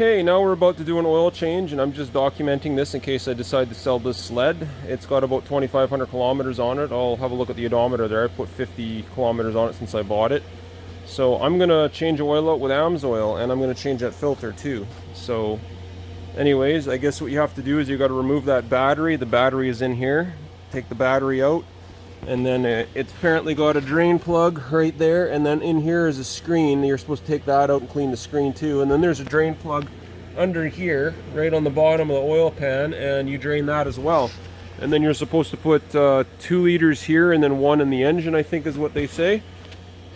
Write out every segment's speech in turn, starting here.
Okay, now we're about to do an oil change, and I'm just documenting this in case I decide to sell this sled. It's got about 2,500 kilometers on it. I'll have a look at the odometer there. I've put 50 kilometers on it since I bought it. So I'm gonna change oil out with amsoil, and I'm gonna change that filter too. So anyways, I guess what you have to do is you got to remove that battery. The battery is in here. Take the battery out, and then it's apparently got a drain plug right there, and then in here is a screen. You're supposed to take that out and clean the screen too, and then there's a drain plug under here right on the bottom of the oil pan, and you drain that as well. And then you're supposed to put 2 liters here and then 1 in the engine, I think is what they say,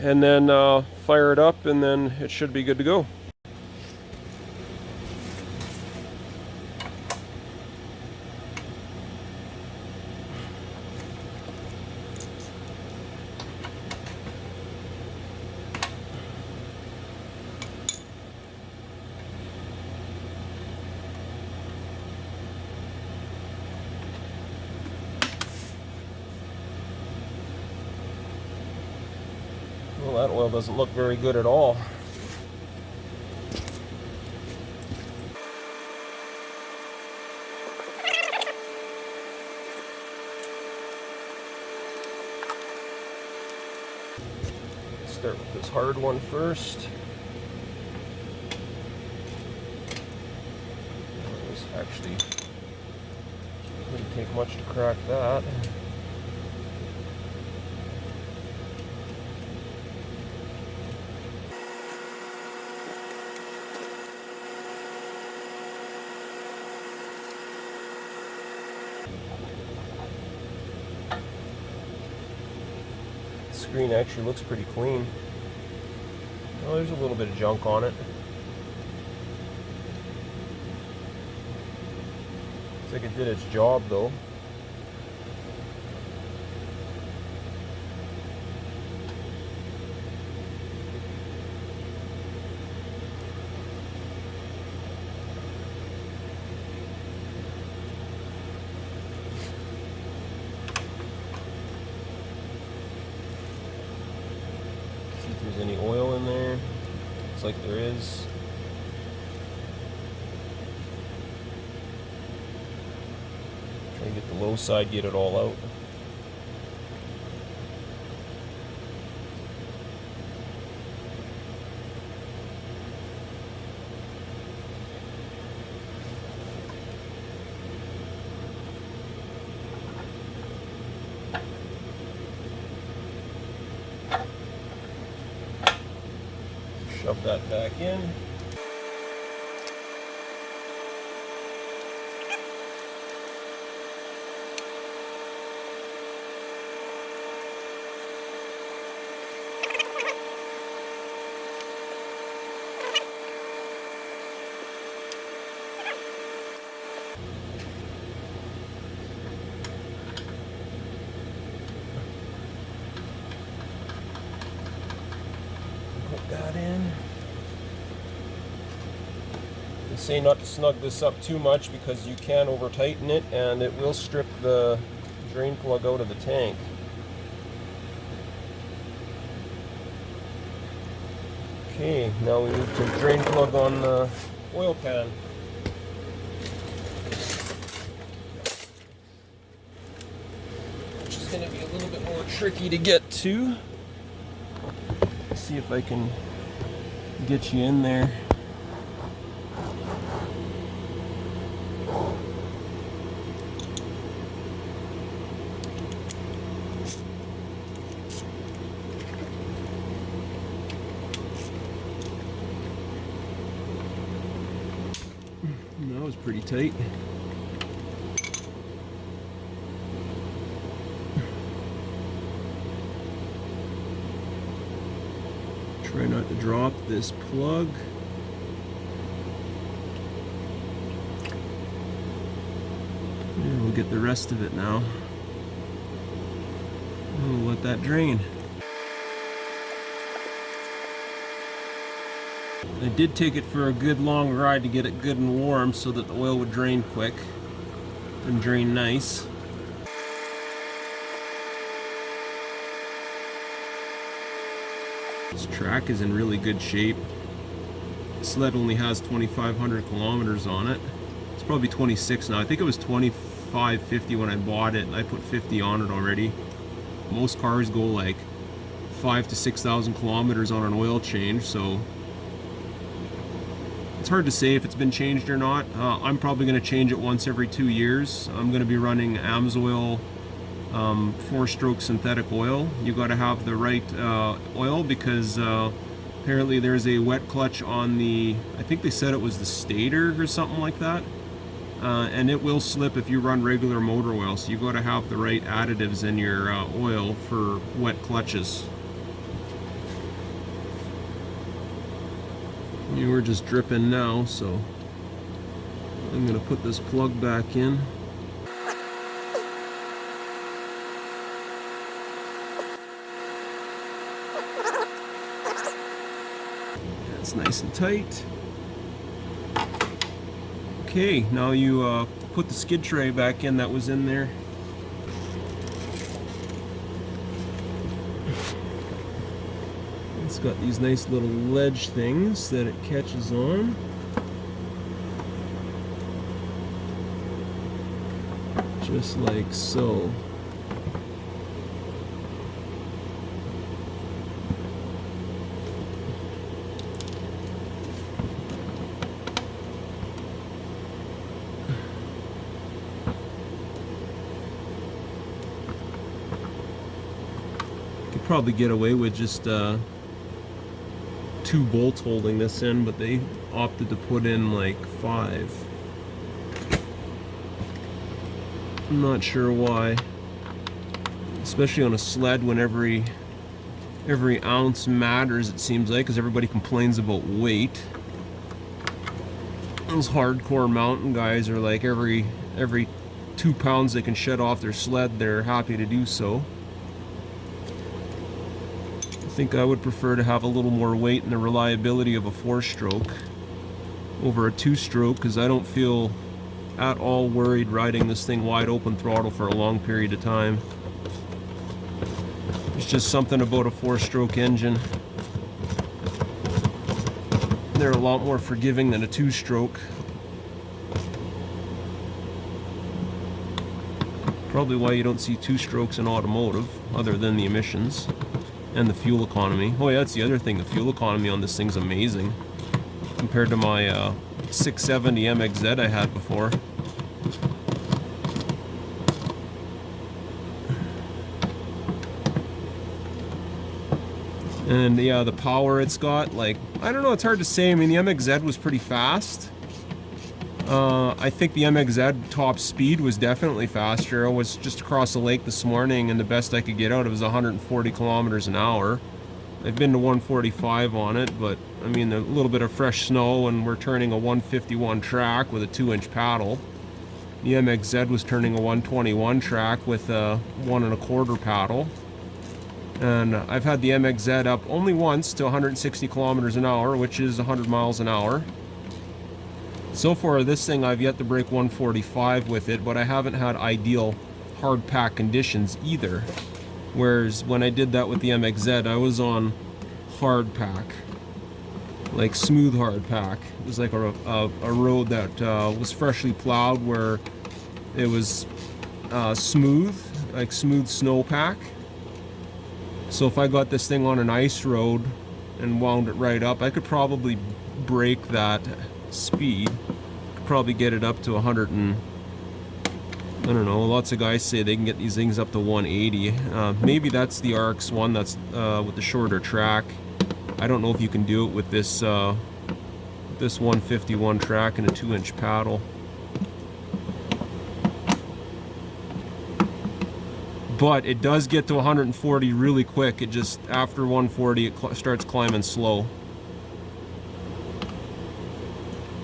and then fire it up, and then it should be good to go. Well, that oil doesn't look very good at all. Let's start with this hard one first. This actually wouldn't take much to crack that. The screen actually looks pretty clean. Oh, there's a little bit of junk on it. Looks like it did its job though. See if there's any oil in there. Looks like there is. Try to get the low side, get it all out. Shove that back in. Put that in. They say not to snug this up too much because you can over tighten it and it will strip the drain plug out of the tank. Okay, now we move to the drain plug on the oil pan. Which is going to be a little bit more tricky to get to. Let's see if I can get you in there. That was pretty tight. Try not to drop this plug. And we'll get the rest of it now. And we'll let that drain. I did take it for a good long ride to get it good and warm so that the oil would drain quick and drain nice. This track is in really good shape. sled only has 2,500 kilometers on it. It's probably 26 now. I think it was 2550 when I bought it, and I put 50 on it already. Most cars go like 5,000 to 6,000 kilometers on an oil change, so it's hard to say if it's been changed or not. I'm probably going to change it once every 2 years. I'm going to be running amsoil 4-stroke synthetic oil. You got to have the right oil, because apparently there's a wet clutch on the, I think they said it was the stator or something like that, and it will slip if you run regular motor oil. So you got to have the right additives in your oil for wet clutches. You were just dripping now, so I'm going to put this plug back in. That's nice and tight. Okay, now you put the skid tray back in that was in there. It's got these nice little ledge things that it catches on. Just like so. Could probably get away with just 2 bolts holding this in, but they opted to put in like 5. I'm not sure why, especially on a sled when every ounce matters, it seems like, because everybody complains about weight. Those hardcore mountain guys are like every 2 pounds they can shed off their sled, they're happy to do so. I think I would prefer to have a little more weight and the reliability of a 4-stroke over a 2-stroke, because I don't feel at all worried riding this thing wide open throttle for a long period of time. There's just something about a 4-stroke engine. They're a lot more forgiving than a 2-stroke. Probably why you don't see 2-strokes in automotive, other than the emissions and the fuel economy. Oh yeah, that's the other thing. The fuel economy on this thing's amazing compared to my 670 MXZ I had before. And yeah, the power it's got, like, I don't know, it's hard to say. I mean, the MXZ was pretty fast. I think the MXZ top speed was definitely faster. I was just across the lake this morning, and the best I could get out of was 140 kilometers an hour. I've been to 145 on it, but I mean, a little bit of fresh snow, and we're turning a 151 track with a 2-inch paddle. The MXZ was turning a 121 track with a 1 1/4 paddle. And I've had the MXZ up only once to 160 kilometers an hour, which is 100 miles an hour. So far, this thing, I've yet to break 145 with it, but I haven't had ideal hard pack conditions either. Whereas when I did that with the MXZ, I was on hard pack, like smooth hard pack. It was like a road that was freshly plowed, where it was smooth, like smooth snowpack. So if I got this thing on an ice road and wound it right up, I could probably break that speed. Could probably get it up to 100 and, I don't know, lots of guys say they can get these things up to 180. Maybe that's the Rx1, that's with the shorter track. I don't know if you can do it with this 151 track and a 2-inch paddle. But it does get to 140 really quick. It just, after 140, it starts climbing slow.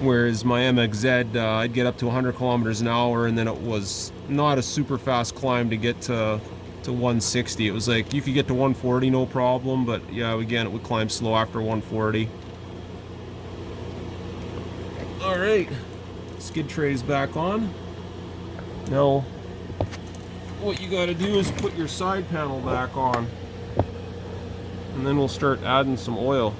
Whereas my MXZ, I'd get up to 100 kilometers an hour, and then it was not a super fast climb to get to 160. It was like, you could get to 140 no problem, but yeah, again, it would climb slow after 140. Alright, skid tray's back on. Now, what you gotta do is put your side panel back on, and then we'll start adding some oil.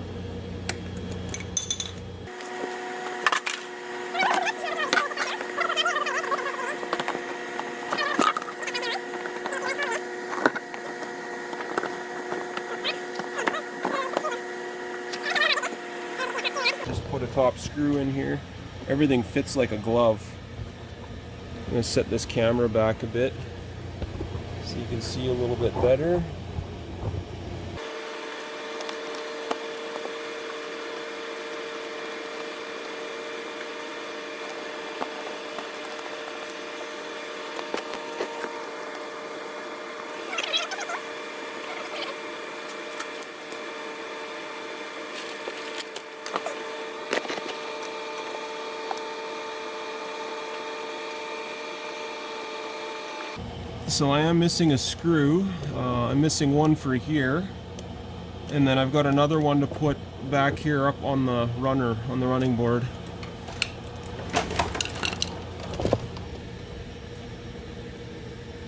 top screw in here. Everything fits like a glove. I'm going to set this camera back a bit so you can see a little bit better. So I am missing a screw. I'm missing one for here, and then I've got another one to put back here up on the running board.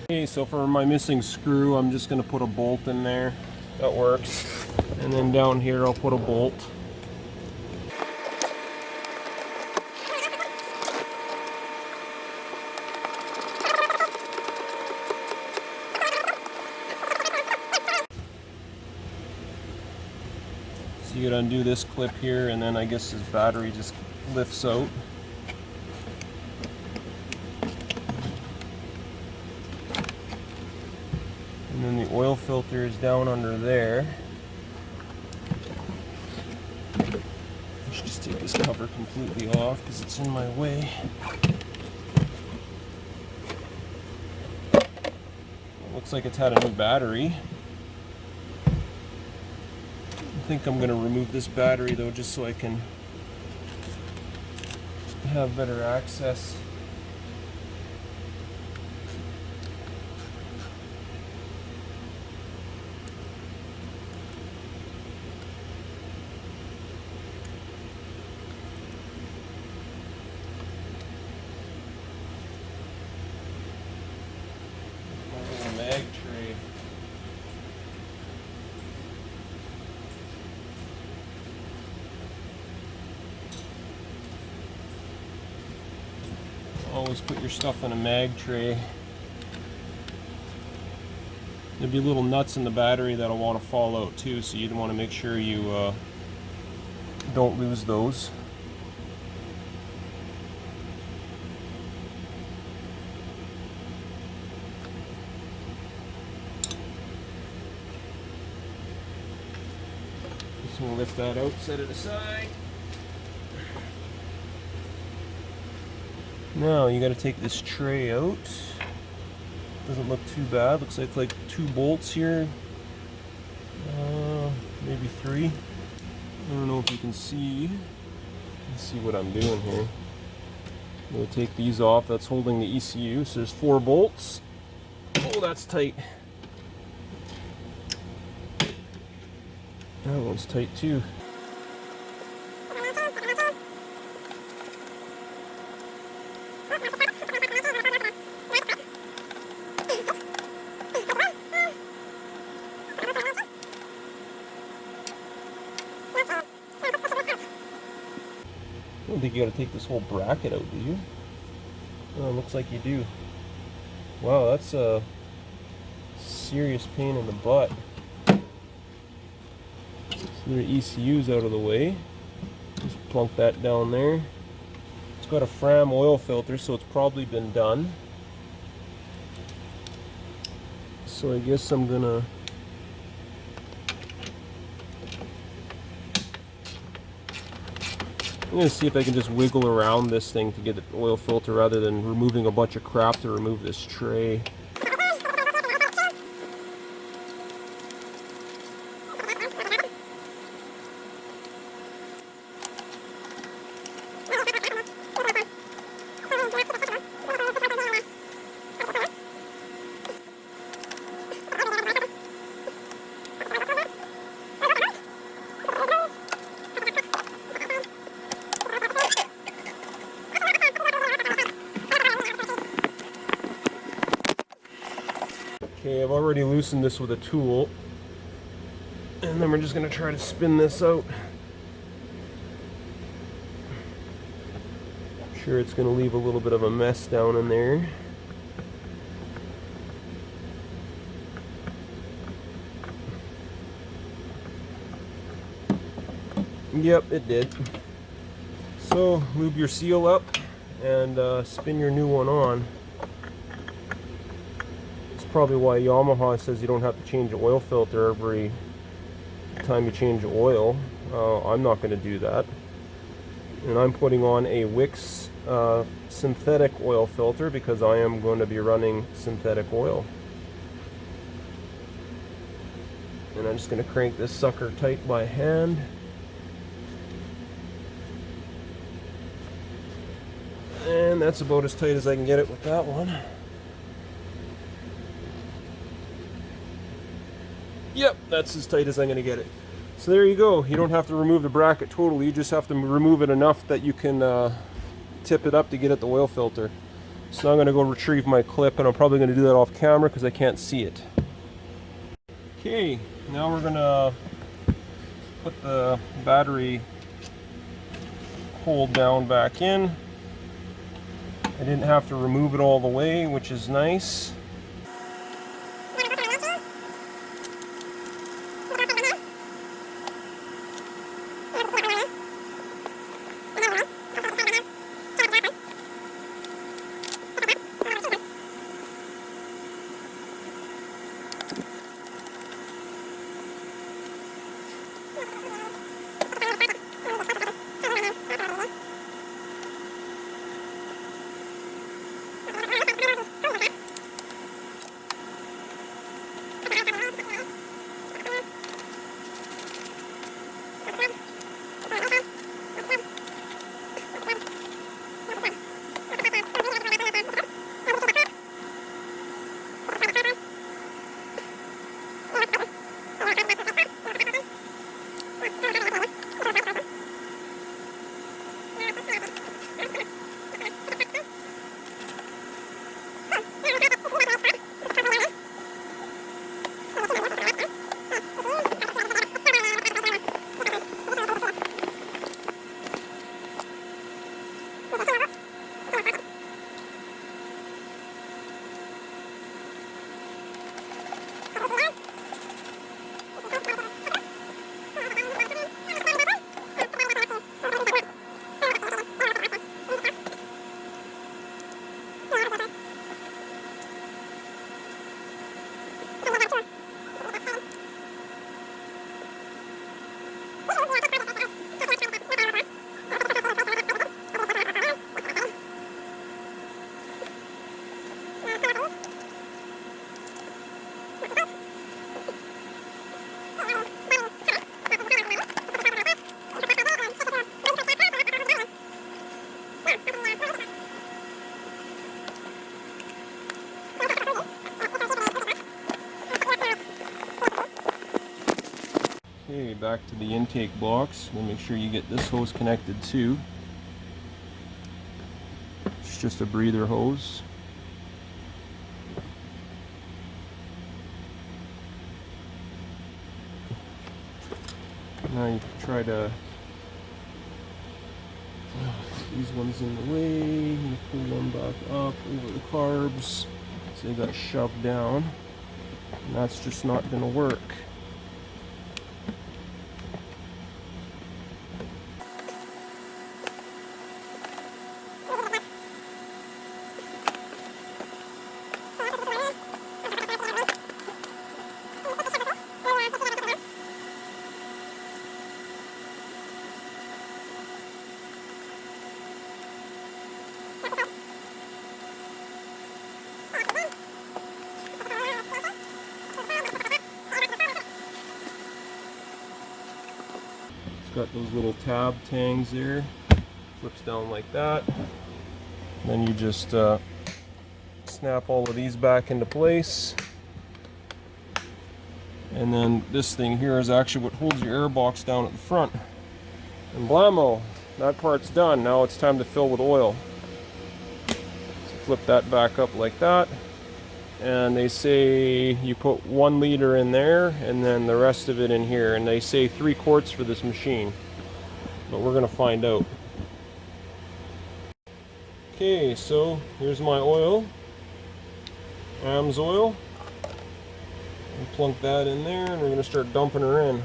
Okay, so for my missing screw, I'm just going to put a bolt in there. That works. And then down here I'll put a bolt. So you gotta undo this clip here, and then I guess his battery just lifts out. And then the oil filter is down under there. I should just take this cover completely off because it's in my way. It looks like it's had a new battery. I think I'm going to remove this battery though, just so I can have better access. My little mag tray. Always put your stuff in a mag tray. There'll be little nuts in the battery that'll want to fall out too, so you'd want to make sure you don't lose those. Just want to lift that out, set it aside. Now you got to take this tray out. Doesn't look too bad. Looks like 2 bolts here, maybe 3. I don't know if you can see. Let's see what I'm doing here. I'm going to take these off. That's holding the ECU. So there's 4 bolts. Oh, that's tight. That one's tight too. I don't think you got to take this whole bracket out, do you? Oh, it looks like you do. Wow, that's a serious pain in the butt. So their ECU's out of the way. Just plunk that down there. It's got a Fram oil filter, so it's probably been done. So I guess I'm gonna see if I can just wiggle around this thing to get the oil filter rather than removing a bunch of crap to remove this tray. Okay, I've already loosened this with a tool, and then we're just going to try to spin this out. I'm sure it's going to leave a little bit of a mess down in there. Yep, it did. So lube your seal up and spin your new one on. It's probably why Yamaha says you don't have to change the oil filter every time you change the oil. I'm not going to do that. And I'm putting on a Wix synthetic oil filter because I am going to be running synthetic oil. And I'm just going to crank this sucker tight by hand. And that's about as tight as I can get it with that one. Yep, that's as tight as I'm going to get it. So there you go. You don't have to remove the bracket totally. You just have to remove it enough that you can tip it up to get at the oil filter. So now I'm going to go retrieve my clip, and I'm probably going to do that off camera because I can't see it. Okay, now we're going to put the battery hold down back in. I didn't have to remove it all the way, which is nice. Okay, back to the intake box. We'll make sure you get this hose connected too. It's just a breather hose. Now you try to, these ones in the way, you pull them back up over the carbs, so they got shoved down, and that's just not going to work. Got those little tab tangs there, flips down like that. Then you just snap all of these back into place, and then this thing here is actually what holds your air box down at the front. And blammo, that part's done. Now it's time to fill with oil. So flip that back up like that, and they say you put 1 liter in there and then the rest of it in here, and they say 3 quarts for this machine, but we're gonna find out. Okay, so here's my oil, amsoil. We'll plunk that in there and we're gonna start dumping her in.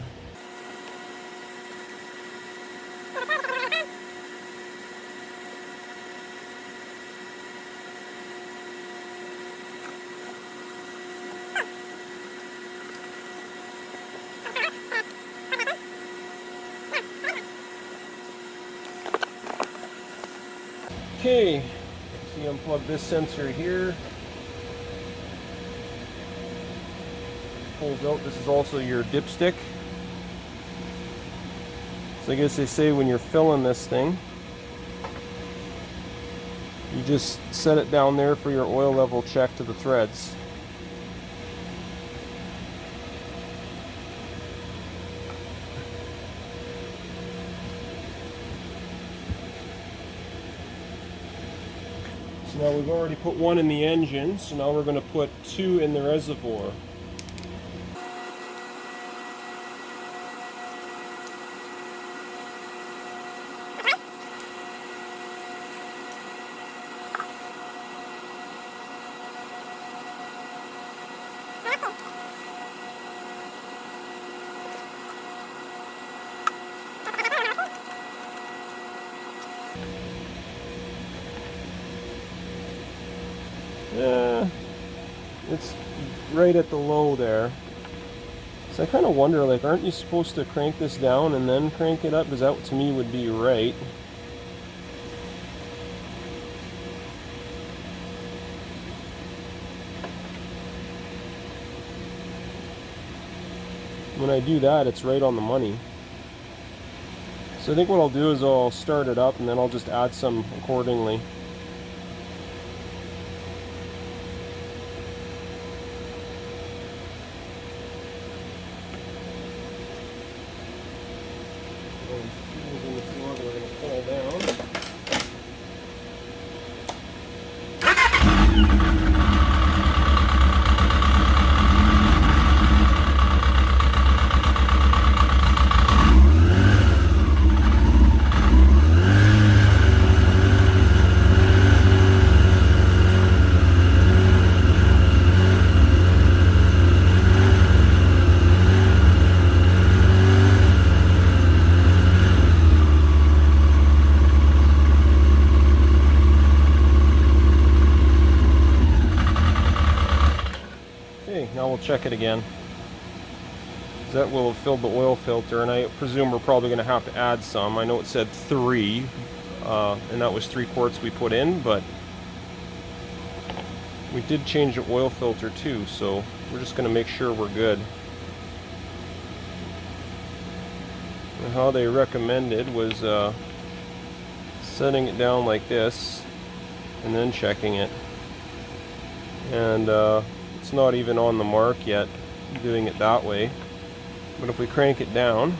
Okay, so you unplug this sensor here. Pulls out. This is also your dipstick. So I guess they say when you're filling this thing, you just set it down there for your oil level check to the threads. So now we've already put one in the engine, so now we're going to put two in the reservoir. It's right at the low there. So I kind of wonder, like, aren't you supposed to crank this down and then crank it up? Because that to me would be right. When I do that, it's right on the money. So I think what I'll do is I'll start it up and then I'll just add some accordingly. Now we'll check it again. That will have filled the oil filter, and I presume we're probably going to have to add some. I know it said 3, and that was 3 quarts we put in, but we did change the oil filter too, so we're just going to make sure we're good. And how they recommended was setting it down like this and then checking it. And it's not even on the mark yet doing it that way. But if we crank it down,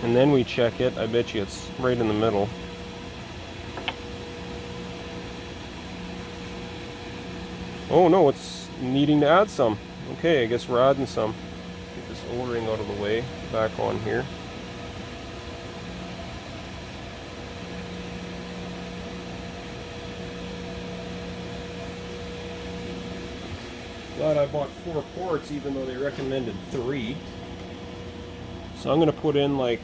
and then we check it, I bet you it's right in the middle. Oh no, it's needing to add some. Okay, I guess we're adding some. Get this O-ring out of the way, back on here. Glad I bought 4 quarts even though they recommended 3. So I'm going to put in, like,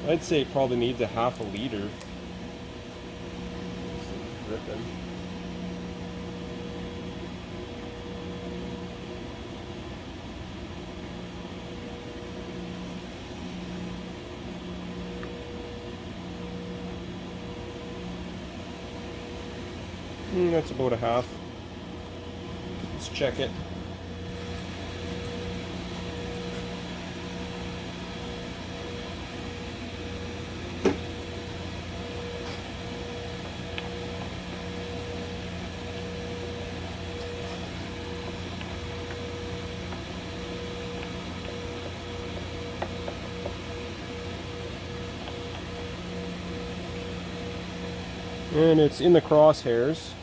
I'd say it probably needs a half a liter. Dripping. That's about a half. Let's check it. And it's in the crosshairs.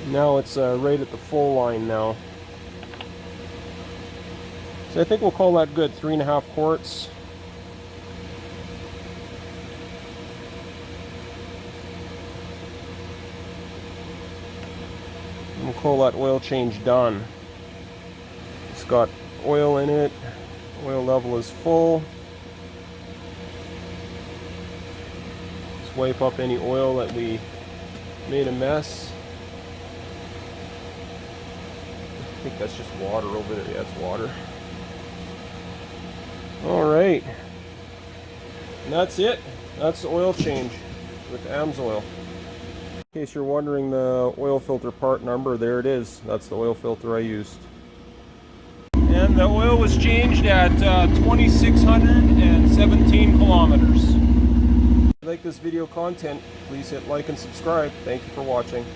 Now it's right at the full line now. So I think we'll call that good, 3.5 quarts. We'll call that oil change done. It's got oil in it. Oil level is full. Just wipe up any oil that we made a mess. I think that's just water over there. Yeah, it's water. Alright. And that's it. That's the oil change with amsoil. In case you're wondering the oil filter part number, there it is. That's the oil filter I used. And the oil was changed at 2,617 kilometers. If you like this video content, please hit like and subscribe. Thank you for watching.